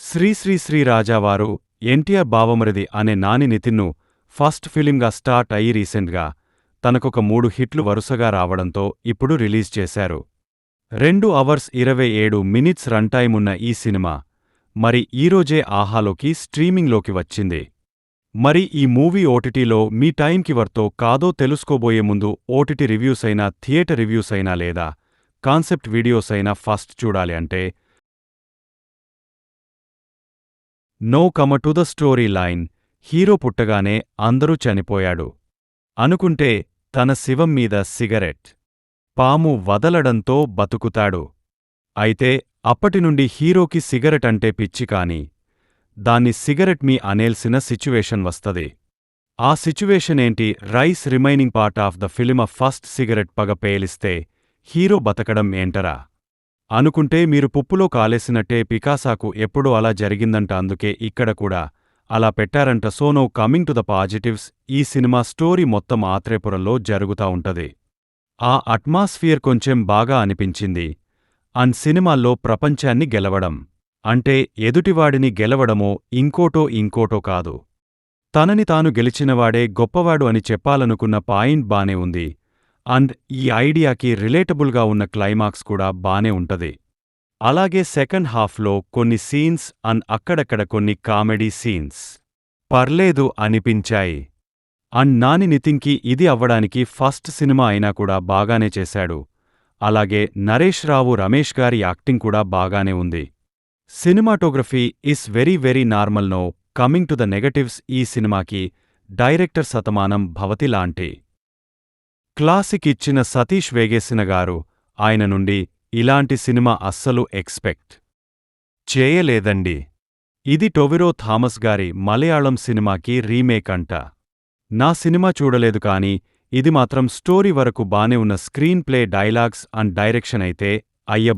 శ్రీ శ్రీ శ్రీ రాజావారు ఎన్టీఆర్ బావమరిది అనే నాని నితిన్ను ఫస్ట్ ఫిలింగా స్టార్ట్ అయ్యి రీసెంట్గా తనకొక 3 హిట్లు వరుసగా రావడంతో ఇప్పుడు రిలీజ్ చేశారు. 2 అవర్స్ 27 మినిట్స్ రన్ టైమ్ ఉన్న ఈ సినిమా మరి ఈరోజే ఆహాలోకి స్ట్రీమింగ్లోకి వచ్చింది. మరి ఈ మూవీ ఓటీటీలో మీ టైంకి వర్తో కాదో తెలుసుకోబోయే ముందు ఓటీటీ రివ్యూస్ అయినా థియేటర్ రివ్యూస్ అయినా లేదా కాన్సెప్ట్ వీడియోస్ అయినా ఫస్ట్ చూడాలి అంటే now come to the story line. Hero పుట్టగానే అందరూ చనిపోయాడు అనుకుంటే తన శివం మీద సిగరెట్ పాము వదలడంతో బతుకుతాడు. అయితే అప్పటినుండి హీరోకి సిగరెట్ అంటే పిచ్చి కాని దాన్ని సిగరెట్ మీ అనేల్సిన సిచ్యువేషన్ వస్తది. ఆ సిచ్యువేషనేంటి? రైస్ remaining part of the film first cigarette పగ పేలిస్తే హీరో బతకడం ఏంటరా అనుకుంటే మీరు పుప్పులో కాలేసినట్టే. పికాసాకు ఎప్పుడో అలా జరిగిందంట, అందుకే ఇక్కడ కూడా అలా పెట్టారంట. So no coming to the positives. ఈ సినిమా స్టోరీ మొత్తం ఆత్రేపురంలో జరుగుతా ఉంటది. ఆ అట్మాస్ఫియర్ కొంచెం బాగా అనిపించింది. అండ్ సినిమాల్లో ప్రపంచాన్ని గెలవడం అంటే ఎదుటివాడిని గెలవడమో ఇంకోటో కాదు, తనని తాను గెలిచినవాడే గొప్పవాడు అని చెప్పాలనుకున్న పాయింట్ బానే ఉంది. అండ్ ఈ ఐడియాకి రిలేటబుల్గా ఉన్న క్లైమాక్స్ కూడా బానే ఉంటది. అలాగే సెకండ్ హాఫ్లో కొన్ని సీన్స్ అండ్ అక్కడక్కడ కొన్ని కామెడీ సీన్స్ పర్లేదు అనిపించాయి. అండ్ నాని నితిన్కి ఇది అవ్వడానికి ఫస్ట్ సినిమా అయినా కూడా బాగానే చేశాడు. అలాగే నరేష్ రావు రమేష్ గారి యాక్టింగ్ కూడా బాగానే ఉంది. Cinematography is very normal. Now coming to the negatives. ఈ సినిమాకి డైరెక్టర్ శతమానం భవతి లాంటి క్లాసిక్ ఇచ్చిన సతీష్ వేగేసిన గారు. ఆయన నుండి ఇలాంటి సినిమా అస్సలు ఎక్స్పెక్ట్ చేయలేదండి. ఇది టొవిరో థామస్ గారి మలయాళం సినిమాకి రీమేక్ అంట. నా సినిమా చూడలేదు కానీ ఇది మాత్రం స్టోరీ వరకు బానే ఉన్న screen play, dialogues and direction అయితే అయ్య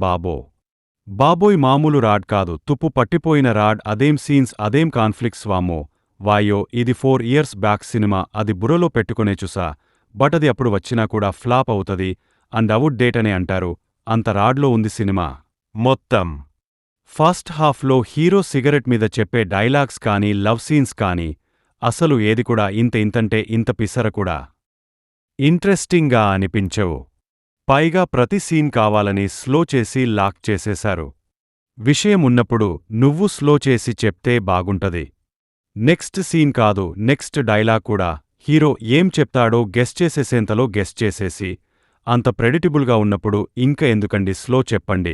బాబోయ్ మామూలు రాడ్ కాదు, తుప్పు పట్టిపోయిన రాడ్. అదేం సీన్స్, అదేం కాన్ఫ్లిక్ట్స్, వాయో ఇది 4 years బ్యాక్ సినిమా. అది బుర్రలో పెట్టుకునే చూసా, బట్ అది అప్పుడు వచ్చినా కూడా ఫ్లాప్ అవుతది అండ్ అవుట్ డేట్ అనే అంటారు. అంత రాడ్లో ఉంది సినిమా మొత్తం. ఫస్ట్ హాఫ్లో హీరో సిగరెట్ మీద చెప్పే డైలాగ్స్ కానీ లవ్ సీన్స్ కానీ అసలు ఏది కూడా ఇంతంటే ఇంత పిసర కూడా ఇంట్రెస్టింగ్గా అనిపించవు. పైగా ప్రతి సీన్ కావాలని స్లో చేసి లాక్ చేసేశారు. విషయం ఉన్నప్పుడు నువ్వు స్లో చేసి చెప్తే బాగుంటది. నెక్స్ట్ సీన్ కాదు, నెక్స్ట్ డైలాగ్ కూడా హీరో ఏం చెప్తాడో గెస్ చేసేసేంతలో గెస్ చేసేసి అంత ప్రెడిక్టబుల్గా ఉన్నప్పుడు ఇంక ఎందుకండి స్లో చెప్పండి.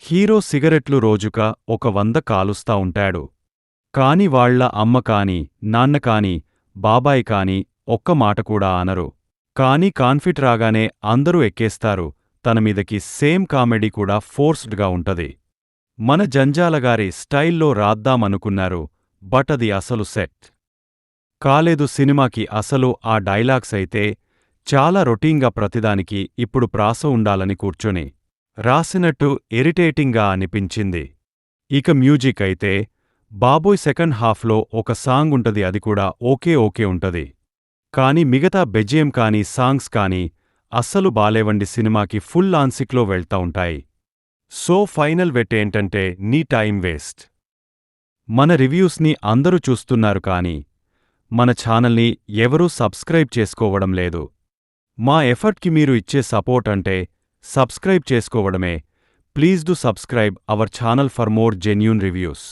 హీరో సిగరెట్లు రోజుక ఒక 100 కాలుస్తా ఉంటాడు. కాని వాళ్ల అమ్మ కాని నాన్న కాని బాబాయ్ కాని ఒక్క మాట కూడా అనరు. కానీ కాన్ఫిట్ రాగానే అందరూ ఎక్కేస్తారు తన మీదకి. సేమ్ కామెడీ కూడా ఫోర్స్డ్గా ఉంటది. మన జంజాలగారి స్టైల్లో రాద్దామనుకున్నారు, బట్ అది అసలు సెట్ కాలేదు సినిమాకి. అసలు ఆ డైలాగ్స్ అయితే చాలా రొటీన్గా ప్రతిదానికి ఇప్పుడు ప్రాస ఉండాలని కూర్చొని రాసినట్టు ఇరిటేటింగ్గా అనిపించింది. ఇక మ్యూజిక్ అయితే బాబోయ్ సెకండ్ హాఫ్లో ఒక సాంగ్ ఉంటది, అది కూడా ఓకే ఉంటది. కానీ మిగతా బెజిఎం కానీ సాంగ్స్ కానీ అస్సలు బాలేవండి. సినిమాకి ఫుల్ ఆన్సిక్లో వెళ్తా ఉంటాయి. సో ఫైనల్ వెట్ ఏంటంటే నీ టైం వేస్ట్. మన రివ్యూస్ని అందరూ చూస్తున్నారు కానీ మన ఛానల్ని ఎవరూ సబ్స్క్రైబ్ చేసుకోవడం లేదు. మా ఎఫర్ట్కి మీరు ఇచ్చే సపోర్ట్ అంటే సబ్స్క్రైబ్ చేసుకోవడమే. Please do subscribe our channel for more genuine reviews.